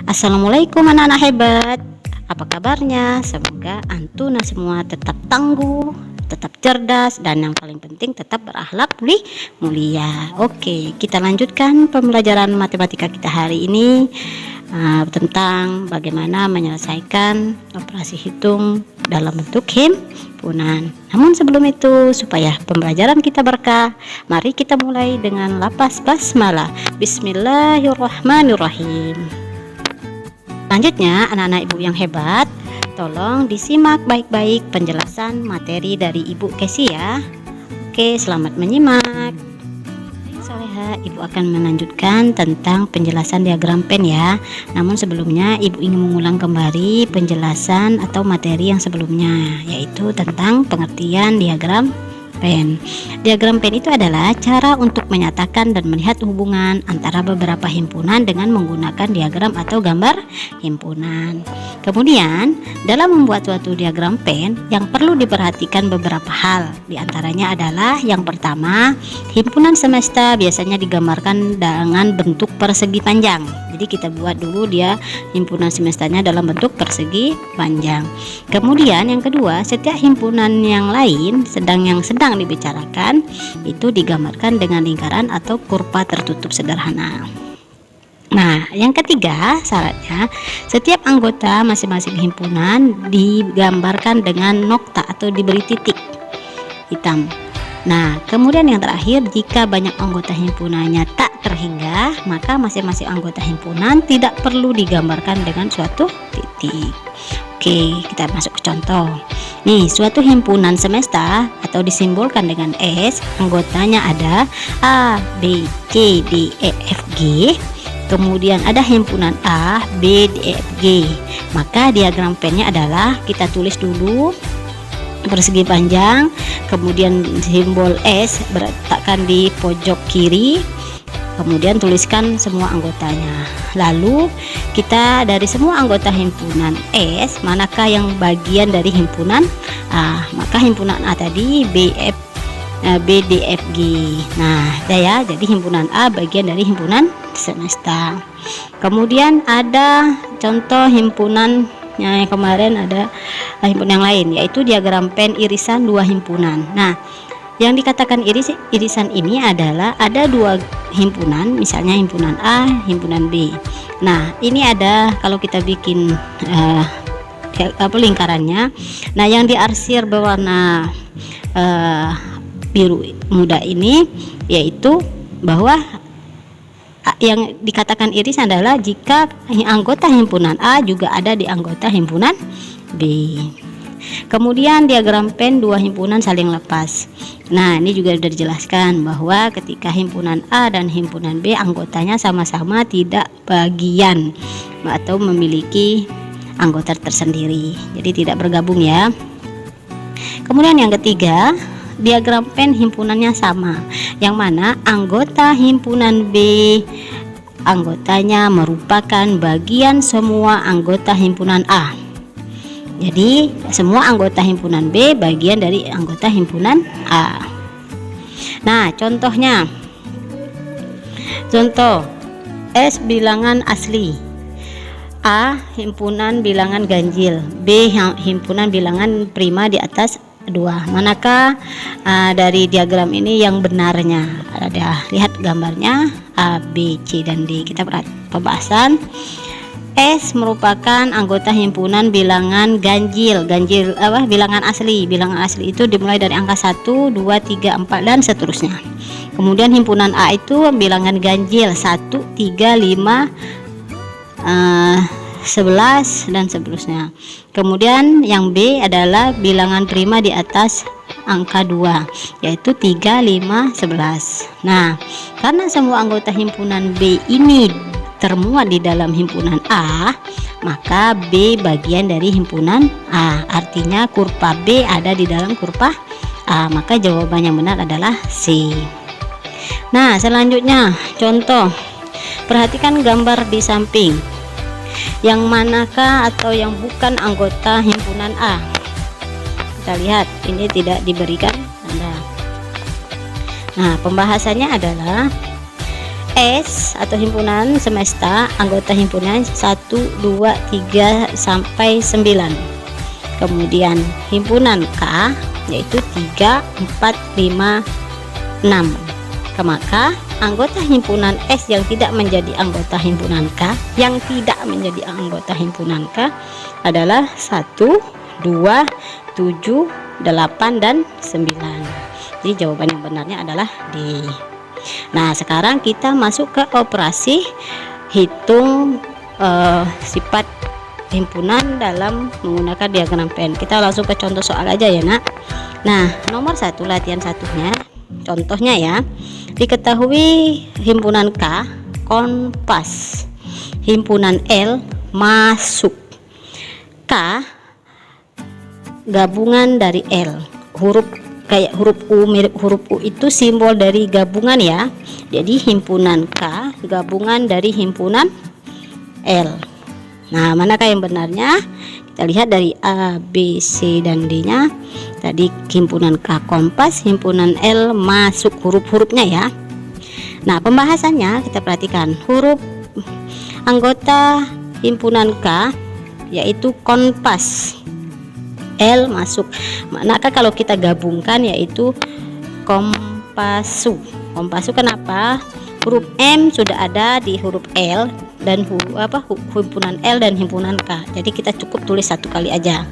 Assalamualaikum anak-anak hebat. Apa kabarnya? Semoga antuna semua tetap tangguh, tetap cerdas, dan yang paling penting tetap berakhlak mulia. Oke, kita lanjutkan pembelajaran matematika kita hari ini tentang bagaimana menyelesaikan operasi hitung dalam bentuk himpunan. Namun sebelum itu, supaya pembelajaran kita berkah, mari kita mulai dengan lapas basmalah. Bismillahirrahmanirrahim. Selanjutnya, anak-anak ibu yang hebat, tolong disimak baik-baik penjelasan materi dari Ibu Kesi ya. Oke, selamat menyimak. Soleha, ibu akan melanjutkan tentang penjelasan diagram pen ya. Namun sebelumnya ibu ingin mengulang kembali penjelasan atau materi yang sebelumnya, yaitu tentang pengertian diagram pen. Diagram pen itu adalah cara untuk menyatakan dan melihat hubungan antara beberapa himpunan dengan menggunakan diagram atau gambar himpunan. Kemudian, dalam membuat suatu diagram pen yang perlu diperhatikan beberapa hal. Di antaranya adalah yang pertama, himpunan semesta biasanya digambarkan dengan bentuk persegi panjang. Jadi kita buat dulu dia himpunan semestanya dalam bentuk persegi panjang. Kemudian yang kedua, setiap himpunan yang lain yang sedang dibicarakan itu digambarkan dengan lingkaran atau kurva tertutup sederhana. Nah, yang ketiga syaratnya, setiap anggota masing-masing himpunan digambarkan dengan nokta atau diberi titik hitam. Nah, kemudian yang terakhir, jika banyak anggota himpunannya tak terhingga, maka masing-masing anggota himpunan tidak perlu digambarkan dengan suatu titik. Oke, kita masuk ke contoh. Nih, suatu himpunan semesta atau disimbolkan dengan S, anggotanya ada A, B, C, D, E, F, G. Kemudian ada himpunan A, B, D, E, F, G. Maka diagram pennya adalah kita tulis dulu persegi panjang, kemudian simbol S letakkan di pojok kiri, kemudian tuliskan semua anggotanya. Lalu kita dari semua anggota himpunan S, manakah yang bagian dari himpunan A? Maka himpunan A tadi B, D, F, G. Nah, ya, jadi himpunan A bagian dari himpunan semesta. Kemudian ada contoh himpunan yang kemarin, ada himpunan yang lain, yaitu diagram pen irisan dua himpunan. Nah, yang dikatakan irisan ini adalah ada dua himpunan, misalnya himpunan A, himpunan B. Nah, ini ada kalau kita bikin lingkarannya. Nah, yang diarsir berwarna biru muda ini yaitu bahwa yang dikatakan iris adalah jika anggota himpunan A juga ada di anggota himpunan B. Kemudian diagram pen dua himpunan saling lepas. Nah, ini juga sudah dijelaskan bahwa ketika himpunan A dan himpunan B anggotanya sama-sama tidak bagian atau memiliki anggota tersendiri, jadi tidak bergabung ya. Kemudian yang ketiga, diagram pen himpunannya sama, yang mana anggota himpunan B anggotanya merupakan bagian semua anggota himpunan A. Jadi semua anggota himpunan B bagian dari anggota himpunan A. Nah, contohnya, contoh S bilangan asli, A himpunan bilangan ganjil, B himpunan bilangan prima di atas 2. Manakah dari diagram ini yang benarnya? Ada, lihat gambarnya A, B, C, dan D. Kita pembahasan. S merupakan anggota himpunan bilangan ganjil, bilangan asli. Bilangan asli itu dimulai dari angka 1, 2, 3, 4 dan seterusnya. Kemudian himpunan A itu bilangan ganjil 1, 3, 5, 11 dan seterusnya. Kemudian yang B adalah bilangan prima di atas angka 2, yaitu 3, 5, 11. Nah, karena semua anggota himpunan B ini termuat di dalam himpunan A, maka B bagian dari himpunan A. Artinya kurva B ada di dalam kurva A, maka jawaban yang benar adalah C. Nah, selanjutnya contoh. Perhatikan gambar di samping. Yang manakah atau yang bukan anggota himpunan A? Kita lihat, ini tidak diberikan tanda. Nah, pembahasannya adalah S atau himpunan semesta, anggota himpunan 1, 2, 3 sampai 9. Kemudian himpunan K yaitu 3, 4, 5, 6. Maka anggota himpunan S yang tidak menjadi anggota himpunan K, adalah 1, 2, 7, 8 dan 9. Jadi jawaban yang benarnya adalah D. Nah, sekarang kita masuk ke operasi hitung sifat himpunan dalam menggunakan diagram Venn. Kita langsung ke contoh soal aja ya, Nak. Nah, nomor 1 latihan satunya, contohnya ya. Diketahui himpunan K kompas, himpunan L masuk, K gabungan dari L. Kayak huruf U, mirip huruf U itu simbol dari gabungan ya. Jadi himpunan K gabungan dari himpunan L. Nah, manakah yang benarnya? Kita lihat dari A, B, C dan D nya. Tadi himpunan K kompas, himpunan L masuk, huruf-hurufnya ya. Nah, pembahasannya kita perhatikan. Huruf anggota himpunan K yaitu kompas, L masuk. Manakah kalau kita gabungkan yaitu kompasu. Kompasu kenapa? Huruf M sudah ada di huruf L dan himpunan L dan himpunan K. Jadi kita cukup tulis satu kali aja.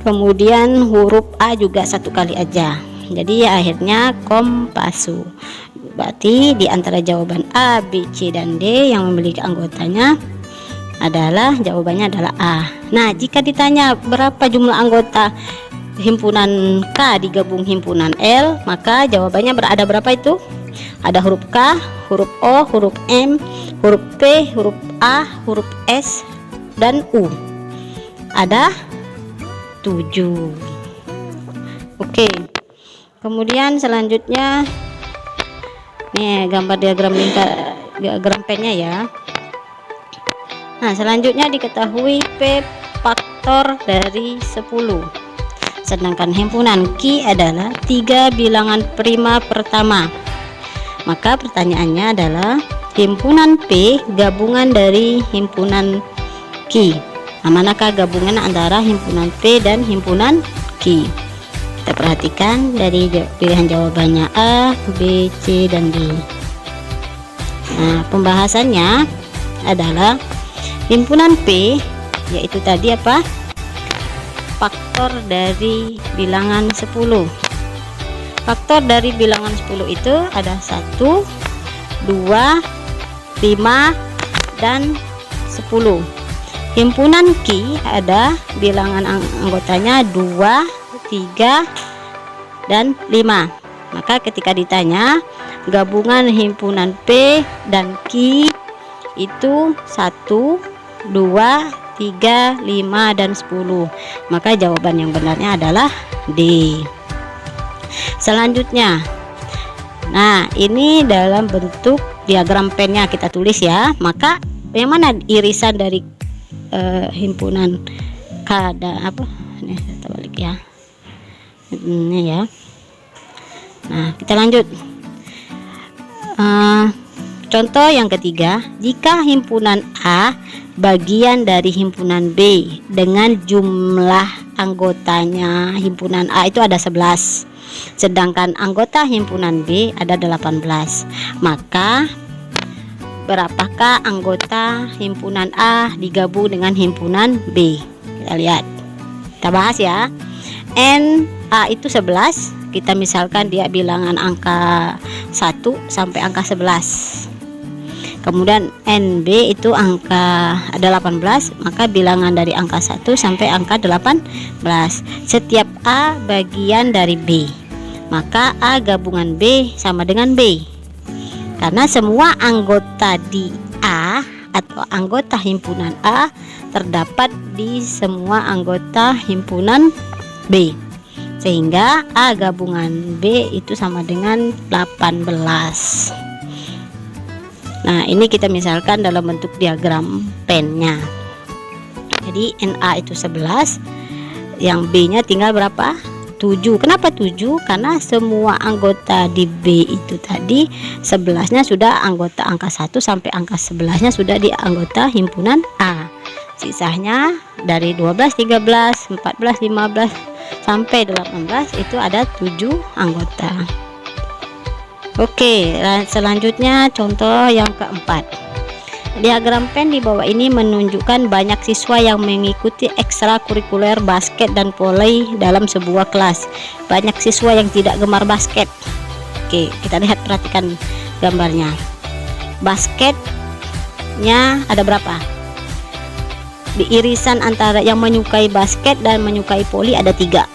Kemudian huruf A juga satu kali aja. Jadi ya akhirnya kompasu. Berarti di antara jawaban A, B, C dan D yang memiliki anggotanya jawabannya adalah A. Nah, jika ditanya berapa jumlah anggota himpunan K digabung himpunan L, maka jawabannya ada berapa itu? Ada huruf K, huruf O, huruf M, huruf P, huruf A, huruf S dan U. Ada 7. Oke. Kemudian selanjutnya nih gambar diagram pennya ya. Nah, selanjutnya diketahui P faktor dari 10. Sedangkan himpunan Q adalah 3 bilangan prima pertama. Maka pertanyaannya adalah himpunan P gabungan dari himpunan Q. Nah, manakah gabungan antara himpunan P dan himpunan Q? Kita perhatikan dari pilihan jawabannya A, B, C dan D. Nah, pembahasannya adalah himpunan P yaitu tadi apa? Faktor dari bilangan 10. Faktor dari bilangan 10 itu ada 1, 2, 5 dan 10. Himpunan Q ada bilangan anggotanya 2, 3 dan 5. Maka ketika ditanya gabungan himpunan P dan Q itu 1, 2, 3, 5 dan 10. Maka jawaban yang benarnya adalah D. Selanjutnya, nah ini dalam bentuk diagram pennya kita tulis ya. Maka yang mana irisan dari himpunan K ada apa? Ini kita balik ya. Ini ya. Nah, kita lanjut. Contoh yang ketiga, jika himpunan A bagian dari himpunan B dengan jumlah anggotanya himpunan A itu ada 11, sedangkan anggota himpunan B ada 18, maka berapakah anggota himpunan A digabung dengan himpunan B? Kita lihat, kita bahas ya. N A itu 11, kita misalkan dia bilangan angka 1 sampai angka 11. Kemudian NB itu angka ada 18, maka bilangan dari angka 1 sampai angka 18. Setiap A bagian dari B, maka A gabungan B sama dengan B. Karena semua anggota di A atau anggota himpunan A terdapat di semua anggota himpunan B, sehingga A gabungan B itu sama dengan 18. Nah, ini kita misalkan dalam bentuk diagram pennya. Jadi NA itu 11, yang B nya tinggal berapa? 7. Kenapa 7? Karena semua anggota di B itu tadi 11-nya sudah anggota angka 1 sampai angka 11-nya sudah di anggota himpunan A. Sisanya dari 12, 13, 14, 15 sampai 18 itu ada 7 anggota. Oke, selanjutnya contoh yang keempat. Diagram pen di bawah ini menunjukkan banyak siswa yang mengikuti ekstrakurikuler basket dan voli dalam sebuah kelas. Banyak siswa yang tidak gemar basket. Oke, kita lihat, perhatikan gambarnya. Basketnya ada berapa? Di irisan antara yang menyukai basket dan menyukai voli ada 3.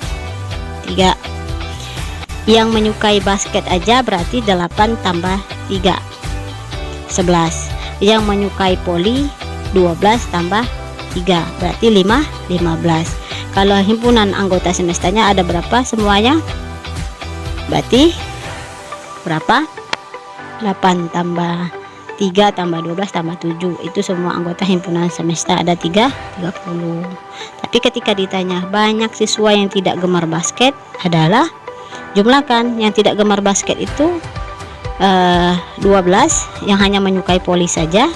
Yang menyukai basket aja berarti 8 tambah 3 11. Yang menyukai voli 12 tambah 3 berarti 15. Kalau himpunan anggota semestanya ada berapa semuanya? Berarti berapa? 8 tambah 3 tambah 12 tambah 7, itu semua anggota himpunan semesta ada 30. Tapi ketika ditanya banyak siswa yang tidak gemar basket adalah, jumlahkan. Yang tidak gemar basket itu 12 yang hanya menyukai voli saja,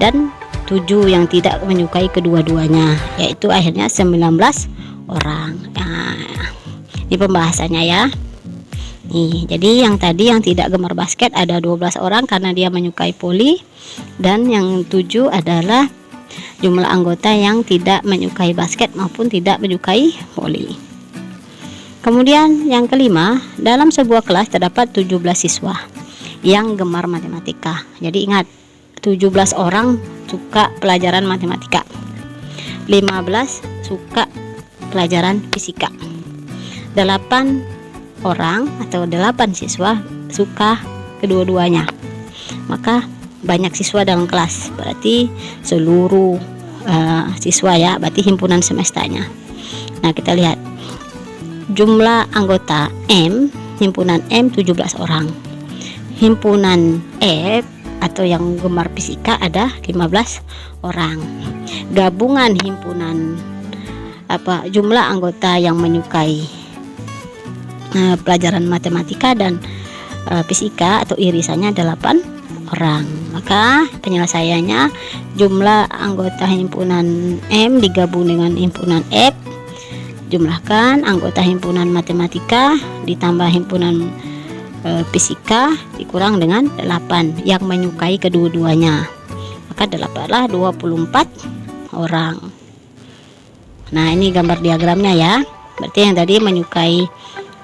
dan 7 yang tidak menyukai kedua-duanya, yaitu akhirnya 19 orang. Nah, ini pembahasannya ya. Nih, jadi yang tadi yang tidak gemar basket ada 12 orang karena dia menyukai voli, dan yang 7 adalah jumlah anggota yang tidak menyukai basket maupun tidak menyukai voli. Kemudian yang kelima, dalam sebuah kelas terdapat 17 siswa yang gemar matematika. Jadi ingat, 17 orang suka pelajaran matematika, 15 suka pelajaran fisika, 8 orang atau 8 siswa suka kedua-duanya. Maka banyak siswa dalam kelas, berarti seluruh siswa ya, berarti himpunan semestanya. Nah, kita lihat jumlah anggota M, himpunan M 17 orang. Himpunan F atau yang gemar fisika ada 15 orang. Gabungan himpunan jumlah anggota yang menyukai pelajaran matematika dan fisika atau irisannya 8 orang. Maka penyelesaiannya, jumlah anggota himpunan M digabung dengan himpunan F, jumlahkan anggota himpunan matematika ditambah himpunan fisika dikurang dengan 8 yang menyukai kedua-duanya, maka dapatlah 24 orang. Nah, ini gambar diagramnya ya. Berarti yang tadi menyukai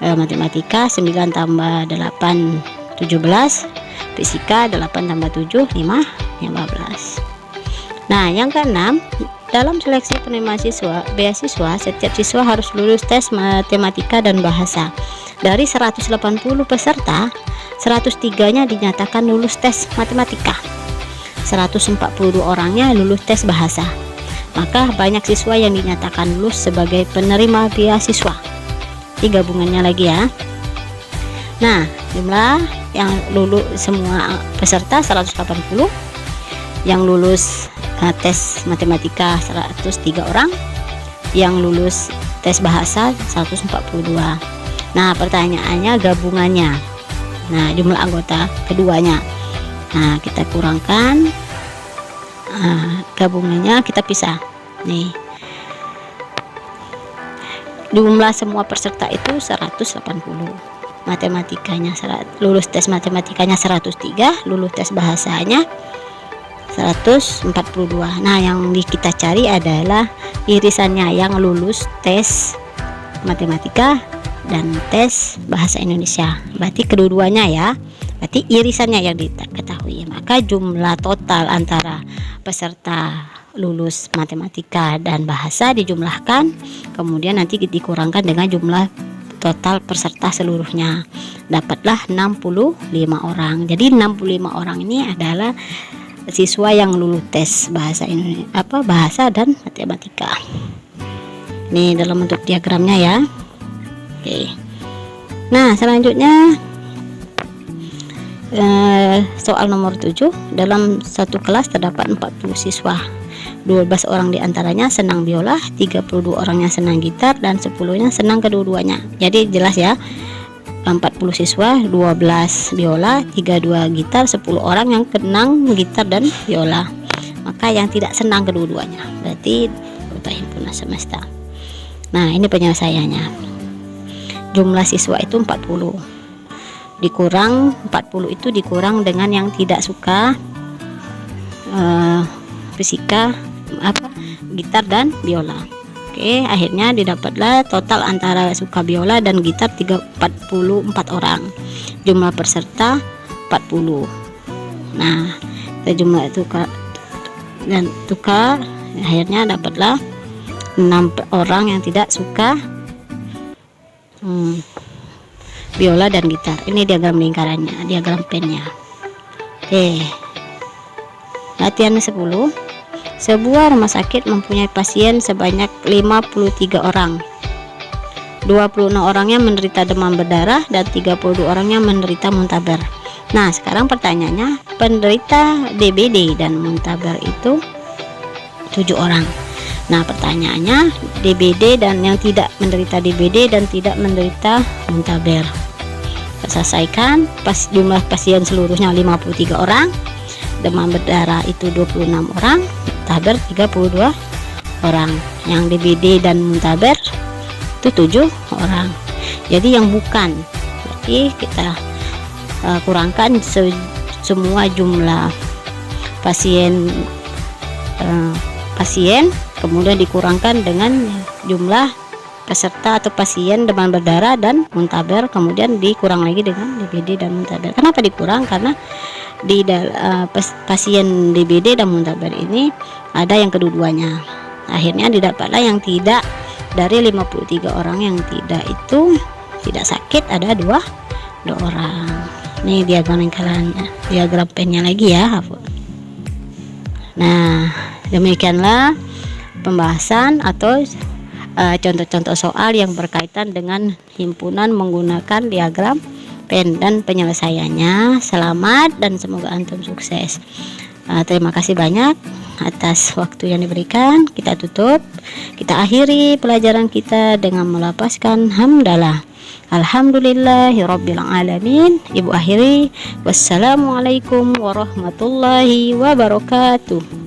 matematika 9 tambah 8 17, fisika 8 tambah 7 15. Nah, yang keenam, dalam seleksi penerimaan siswa beasiswa, setiap siswa harus lulus tes matematika dan bahasa. Dari 180 peserta, 103-nya dinyatakan lulus tes matematika, 142 orangnya lulus tes bahasa. Maka banyak siswa yang dinyatakan lulus sebagai penerima beasiswa. Ini gabungannya lagi ya. Nah, jumlah yang lulus semua peserta 180, yang lulus tes matematika 103 orang, yang lulus tes bahasa 142. Nah, pertanyaannya gabungannya. Nah, jumlah anggota keduanya. Nah, kita kurangkan, gabungannya kita pisah. Nih, jumlah semua peserta itu 180. Matematikanya lulus tes matematikanya 103, lulus tes bahasanya 142. Nah, yang kita cari adalah irisannya yang lulus tes matematika dan tes bahasa Indonesia. Berarti kedua-duanya ya. Berarti irisannya yang diketahui. Maka jumlah total antara peserta lulus matematika dan bahasa dijumlahkan, kemudian nanti dikurangkan dengan jumlah total peserta seluruhnya. Dapatlah 65 orang. Jadi 65 orang ini adalah siswa yang lulus tes bahasa Indonesia, bahasa dan matematika. Ini dalam bentuk diagramnya ya. Oke. Nah, selanjutnya soal nomor 7. Dalam satu kelas terdapat 40 siswa. 12 orang diantaranya senang biola, 32 orangnya senang gitar, dan 10-nya senang kedua-duanya. Jadi jelas ya, 40 siswa, 12 biola, 32 gitar, 10 orang yang senang gitar dan biola. Maka yang tidak senang kedua-duanya berarti Bapak Himpunan Semesta. Nah, ini penyelesaiannya. Jumlah siswa itu 40. Dikurang 40 itu dikurang dengan yang tidak suka fisika, gitar dan biola. Oke, akhirnya didapatlah total antara suka biola dan gitar 44 orang. Jumlah peserta 40. Nah, jumlah tukar akhirnya dapatlah 6 orang yang tidak suka biola dan gitar. Ini diagram lingkarannya, diagram pennya. Oke. Latihan 10. Sebuah rumah sakit mempunyai pasien sebanyak 53 orang. 26 orangnya menderita demam berdarah dan 32 orangnya menderita muntaber. Nah, sekarang pertanyaannya, penderita DBD dan muntaber itu 7 orang. Nah, pertanyaannya, DBD dan yang tidak menderita DBD dan tidak menderita muntaber. Selesaikan. Jumlah pasien seluruhnya 53 orang. Demam berdarah itu 26 orang, muntaber 32 orang. Yang DBD dan muntaber itu 7 orang. Jadi yang bukan, berarti kita kurangkan semua jumlah pasien kemudian dikurangkan dengan jumlah peserta atau pasien demam berdarah dan muntaber, kemudian dikurang lagi dengan DBD dan muntaber. Kenapa dikurang? Karena di pasien DBD dan muntaber ini ada yang kedua-duanya. Akhirnya didapatlah yang tidak, dari 53 orang yang tidak itu tidak sakit ada 2 orang. Ini diagram lingkarannya, diagram pennya lagi ya. Nah, demikianlah pembahasan atau contoh-contoh soal yang berkaitan dengan himpunan menggunakan diagram pen dan penyelesaiannya. Selamat dan semoga antum sukses. Terima kasih banyak atas waktu yang diberikan. Kita tutup, kita akhiri pelajaran kita dengan melapaskan hamdalah. Alhamdulillahirabbil alamin. Ibu akhiri, wassalamualaikum warahmatullahi wabarakatuh.